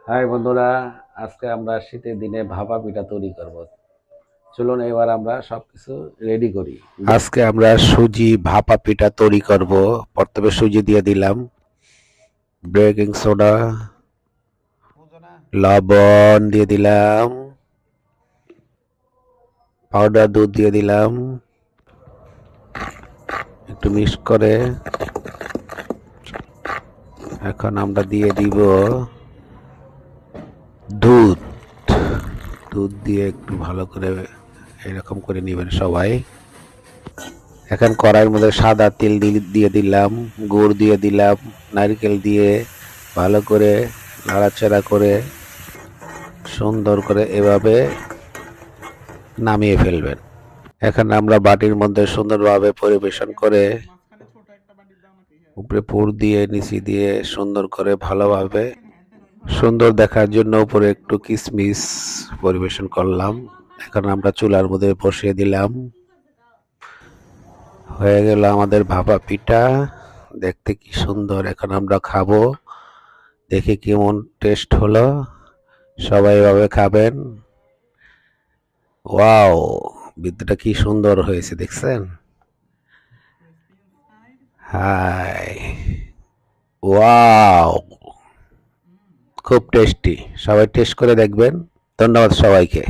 High বন্ধুরা, আজকে আমরা শীতের দিনে ভাপা পিঠা তৈরি করব। চলুন এবার আমরা সবকিছু রেডি করি। আজকে আমরা সুজি ভাপা পিঠা তৈরি করব। প্রথমে সুজি দিয়ে দিলাম, বেকিং সোডা, লবণ দিয়ে দিলাম, পাউডার দুধ দিয়ে দিলাম, একটু মিক্স করে এখন আমরা দিয়ে দিব দুধ। দুধ দিয়ে একটু ভালো করে এরকম করে নেবেন সবাই। এখন কড়াইয়ের মধ্যে সাদা তেল দিয়ে দিলাম, গুড় দিয়ে দিলাম, নারকেল দিয়ে ভালো করে নাড়াচাড়া করে সুন্দর করে এভাবে নামিয়ে ফেলবেন। এখন আমরা বাটির মধ্যে সুন্দরভাবে পরিবেশন করে উপরে পুর দিয়ে নিচে দিয়ে সুন্দর করে ভালোভাবে সুন্দর দেখার জন্য উপরে একটু কিশমিশ পরিবেশন করলাম। এখন আমরা চুলার মধ্যে বসিয়ে দিলাম। হয়ে গেল আমাদের ভাপা পিঠা, দেখতে কি সুন্দর। এখন আমরা খাবো, দেখি কেমন টেস্ট হলো। সবাই এভাবে খাবেন। ওয়াও, ভিতরটা কি সুন্দর হয়েছে দেখছেন? হাই, ওয়াও, খুব টেস্টি। সবাই টেস্ট করে দেখবেন। ধন্যবাদ সবাইকে।